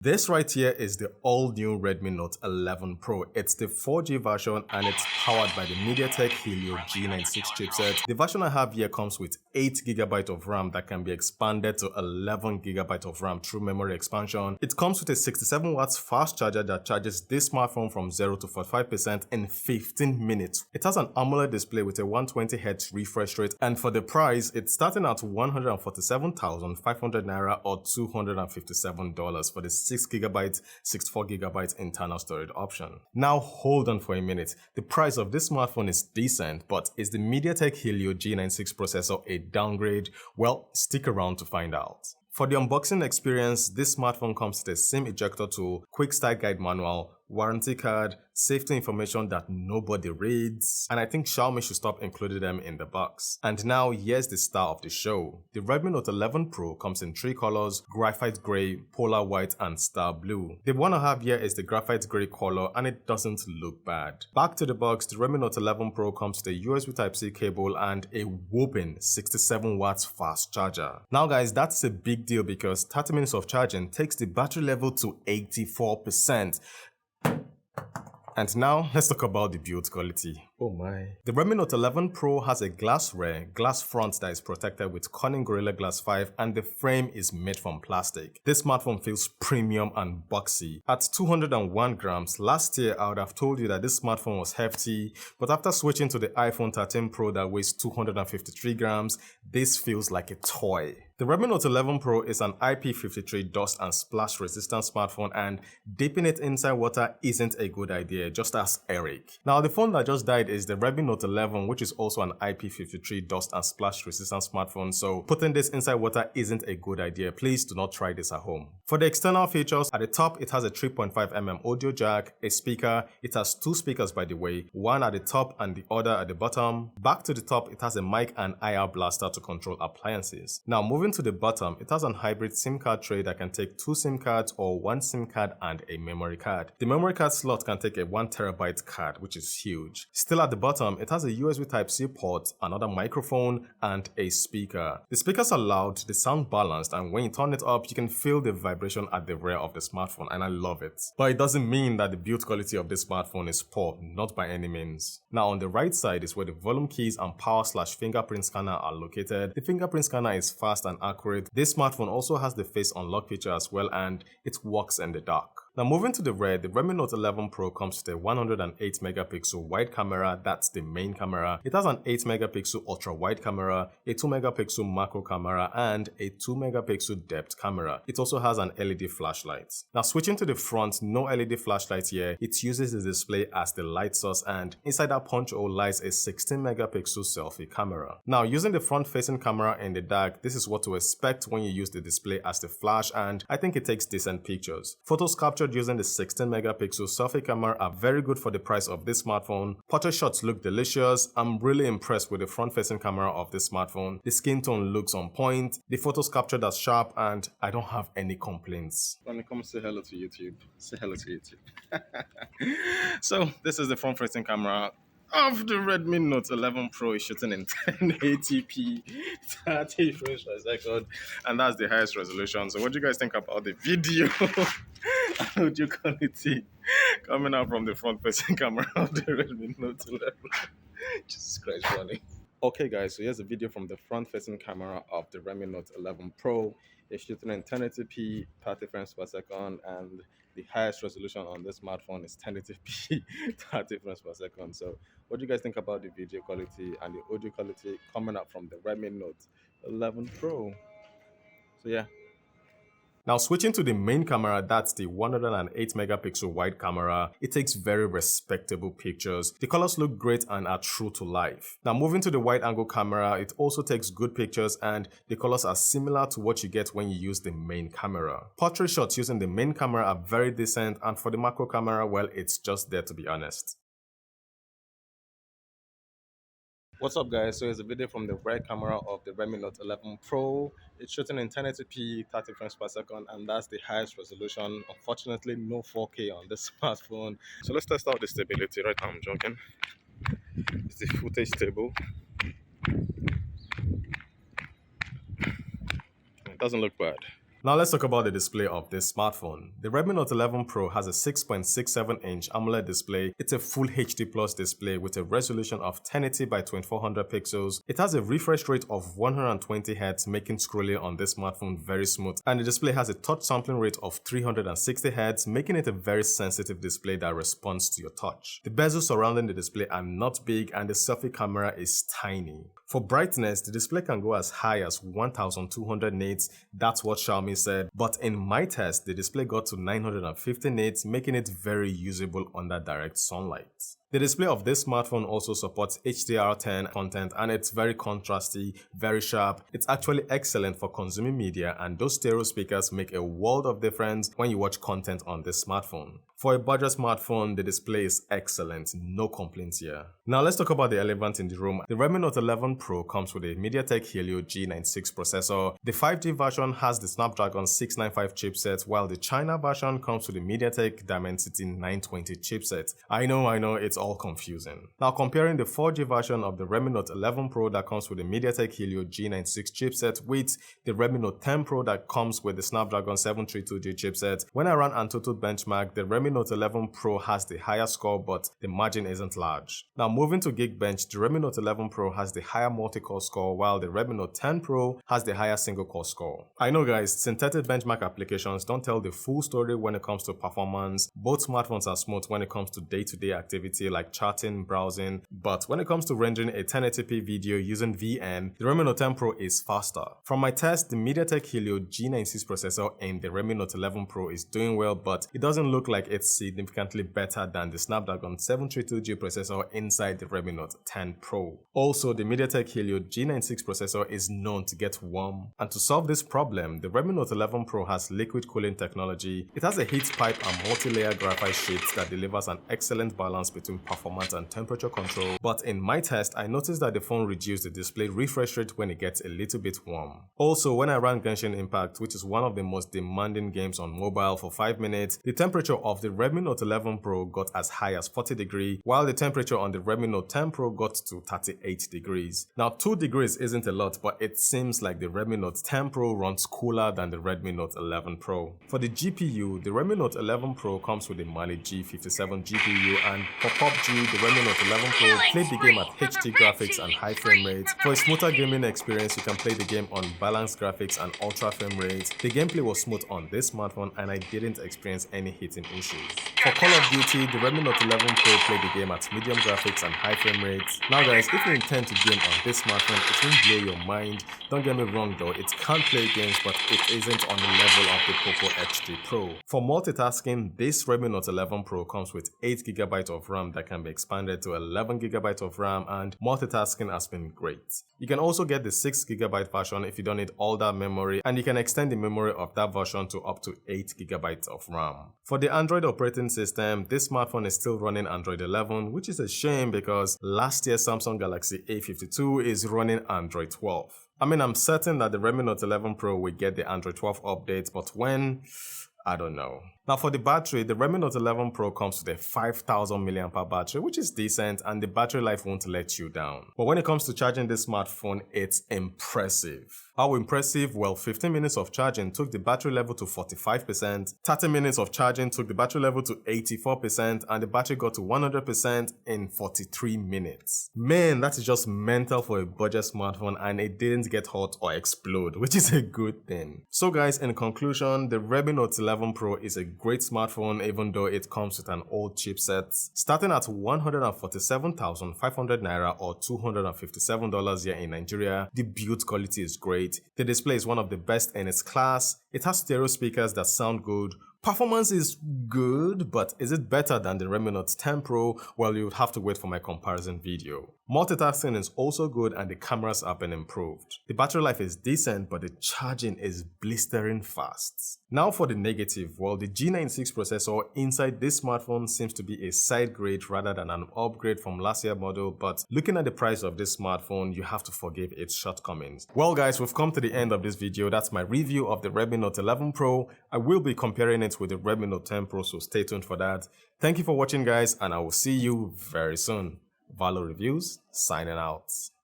This right here is the all-new Redmi Note 11 Pro. It's the 4G version and it's powered by the MediaTek Helio G96 chipset. The version I have here comes with 8GB of RAM that can be expanded to 11GB of RAM through memory expansion. It comes with a 67 watts fast charger that charges this smartphone from 0 to 45% in 15 minutes. It has an AMOLED display with a 120Hz refresh rate, and for the price, it's starting at 147,500 Naira or $257 for the 6GB, 64GB internal storage option. Now hold on for a minute. The price of this smartphone is decent, but is the MediaTek Helio G96 processor a downgrade? Well, stick around to find out. For the unboxing experience, this smartphone comes with a SIM ejector tool, quick start guide manual, warranty card, safety information that nobody reads, and I think Xiaomi should stop including them in the box. And now here's the star of the show. The Redmi Note 11 Pro comes in 3 colors: graphite grey, polar white, and star blue. The one I have here is the graphite grey color and it doesn't look bad. Back to the box, the Redmi Note 11 Pro comes with a USB Type-C cable and a whopping 67 watts fast charger. Now guys, that's a big deal because 30 minutes of charging takes the battery level to 84%. And now, let's talk about the build quality. Oh my. The Redmi Note 11 Pro has a glass rear, glass front that is protected with Corning Gorilla Glass 5, and the frame is made from plastic. This smartphone feels premium and boxy. At 201 grams, last year I would have told you that this smartphone was hefty, but after switching to the iPhone 13 Pro that weighs 253 grams, this feels like a toy. The Redmi Note 11 Pro is an IP53 dust and splash resistant smartphone, and dipping it inside water isn't a good idea, just ask Eric. Now the phone that just died is the Redmi Note 11, which is also an IP53 dust and splash resistant smartphone, so putting this inside water isn't a good idea. Please do not try this at home. For the external features, at the top it has a 3.5mm audio jack, a speaker. It has 2 speakers by the way, one at the top and the other at the bottom. Back to the top it has a mic and IR blaster to control appliances. Now moving to the bottom, it has an hybrid SIM card tray that can take 2 SIM cards or 1 SIM card and a memory card. The memory card slot can take a 1TB card, which is huge. Still at the bottom, it has a USB Type-C port, another microphone, and a speaker. The speakers are loud, they sound balanced, and when you turn it up, you can feel the vibration at the rear of the smartphone, and I love it. But it doesn't mean that the build quality of this smartphone is poor, not by any means. Now on the right side is where the volume keys and power/fingerprint scanner are located. The fingerprint scanner is fast and accurate. This smartphone also has the face unlock feature as well, and it works in the dark. Now moving to the rear, the Redmi Note 11 Pro comes with a 108MP wide camera, that's the main camera. It has an 8MP ultra wide camera, a 2MP macro camera, and a 2MP depth camera. It also has an LED flashlight. Now switching to the front, no LED flashlight here. It uses the display as the light source, and inside that punch hole lies a 16MP selfie camera. Now using the front facing camera in the dark, this is what to expect when you use the display as the flash, and I think it takes decent pictures. Photos captured using the 16MP selfie camera are very good for the price of this smartphone. Portrait shots look delicious. I'm really impressed with the front-facing camera of this smartphone. The skin tone looks on point. The photos captured are sharp, and I don't have any complaints. Let me come say hello to YouTube. Say hello to YouTube. So this is the front-facing camera of the Redmi Note 11 Pro. Is shooting in 1080p, 30 frames per second, and that's the highest resolution. So what do you guys think about the video audio quality coming out from the front-facing camera of the Redmi Note 11? Jesus Christ, funny. Okay guys, so here's a video from the front-facing camera of the Redmi Note 11 Pro. It's shooting in 1080p, 30 frames per second, and the highest resolution on this smartphone is 1080p, 30 frames per second. So what do you guys think about the video quality and the audio quality coming out from the Redmi Note 11 Pro? So yeah. Now switching to the main camera, that's the 108MP wide camera. It takes very respectable pictures. The colors look great and are true to life. Now moving to the wide angle camera, it also takes good pictures and the colors are similar to what you get when you use the main camera. Portrait shots using the main camera are very decent, and for the macro camera, well, it's just there to be honest. What's up guys, so here's a video from the rear camera of the Redmi Note 11 Pro. It's shooting in 1080p, 30 frames per second, and that's the highest resolution. Unfortunately, no 4K on this smartphone. So let's test out the stability. Right now I'm joking. It's the footage stable. It doesn't look bad. Now let's talk about the display of this smartphone. The Redmi Note 11 Pro has a 6.67-inch AMOLED display. It's a full HD plus display with a resolution of 1080 by 2400 pixels. It has a refresh rate of 120Hz, making scrolling on this smartphone very smooth. And the display has a touch sampling rate of 360Hz, making it a very sensitive display that responds to your touch. The bezels surrounding the display are not big and the selfie camera is tiny. For brightness, the display can go as high as 1200 nits, that's what Xiaomi said, but in my test, the display got to 950 nits, making it very usable under direct sunlight. The display of this smartphone also supports HDR10 content and it's very contrasty, very sharp. It's actually excellent for consuming media and those stereo speakers make a world of difference when you watch content on this smartphone. For a budget smartphone, the display is excellent, no complaints here. Now let's talk about the elephant in the room. The Redmi Note 11 Pro comes with a MediaTek Helio G96 processor. The 5G version has the Snapdragon 695 chipset, while the China version comes with the MediaTek Dimensity 920 chipset. I know, it's all confusing. Now comparing the 4G version of the Redmi Note 11 Pro that comes with the MediaTek Helio G96 chipset with the Redmi Note 10 Pro that comes with the Snapdragon 732G chipset, when I ran Antutu benchmark, the Redmi Note 11 Pro has the higher score, but the margin isn't large. Now moving to Geekbench, the Redmi Note 11 Pro has the higher multi-core score, while the Redmi Note 10 Pro has the higher single-core score. I know guys, synthetic benchmark applications don't tell the full story when it comes to performance. Both smartphones are smooth when it comes to day-to-day activity like chatting, browsing, but when it comes to rendering a 1080p video using VN, the Redmi Note 10 Pro is faster. From my test, the MediaTek Helio G96 processor in the Redmi Note 11 Pro is doing well, but it doesn't look like it's significantly better than the Snapdragon 732G processor inside the Redmi Note 10 Pro. Also, the MediaTek Helio G96 processor is known to get warm. And to solve this problem, the Redmi Note 11 Pro has liquid cooling technology. It has a heat pipe and multi-layer graphite sheets that delivers an excellent balance between performance and temperature control. But in my test, I noticed that the phone reduced the display refresh rate when it gets a little bit warm. Also, when I ran Genshin Impact, which is one of the most demanding games on mobile, for 5 minutes, the temperature of the Redmi Note 11 Pro got as high as 40 degrees, while the temperature on the Redmi Note 10 Pro got to 38 degrees. Now 2 degrees isn't a lot, but it seems like the Redmi Note 10 Pro runs cooler than the Redmi Note 11 Pro. For the GPU, the Redmi Note 11 Pro comes with a Mali G57 GPU, and for PUBG, the Redmi Note 11 Pro played the game at HD graphics and high frame rates. For a smoother gaming experience, you can play the game on balanced graphics and ultra frame rates. The gameplay was smooth on this smartphone and I didn't experience any hitting issues. For Call of Duty, the Redmi Note 11 Pro played the game at medium graphics and high frame rates. Now guys, if you intend to game on this smartphone, it won't blow your mind. Don't get me wrong though, it can play games, but it isn't on the level of the Poco X3 Pro. For multitasking, this Redmi Note 11 Pro comes with 8GB of RAM that can be expanded to 11GB of RAM, and multitasking has been great. You can also get the 6GB version if you don't need all that memory, and you can extend the memory of that version to up to 8GB of RAM. For the Android operating system, this smartphone is still running Android 11, which is a shame because last year's Samsung Galaxy A52 is running Android 12. I mean, I'm certain that the Redmi Note 11 Pro will get the Android 12 update, but when? I don't know. Now for the battery, the Redmi Note 11 Pro comes with a 5000 mAh battery, which is decent and the battery life won't let you down. But when it comes to charging this smartphone, it's impressive. How impressive? Well, 15 minutes of charging took the battery level to 45%, 30 minutes of charging took the battery level to 84%, and the battery got to 100% in 43 minutes. Man, that is just mental for a budget smartphone, and it didn't get hot or explode, which is a good thing. So guys, in conclusion, the Redmi Note 11 Pro is a great smartphone even though it comes with an old chipset. Starting at 147,500 naira or $257 here in Nigeria, the build quality is great. The display is one of the best in its class. It has stereo speakers that sound good. Performance is good, but is it better than the Redmi Note 10 Pro? Well, you would have to wait for my comparison video. Multitasking is also good and the cameras have been improved. The battery life is decent, but the charging is blistering fast. Now for the negative, well, the G96 processor inside this smartphone seems to be a side grade rather than an upgrade from last year's model, but looking at the price of this smartphone, you have to forgive its shortcomings. Well guys, we've come to the end of this video. That's my review of the Redmi Note 11 Pro. I will be comparing it with the Redmi Note 10 Pro, so stay tuned for that. Thank you for watching guys, and I will see you very soon. Valo Reviews, signing out.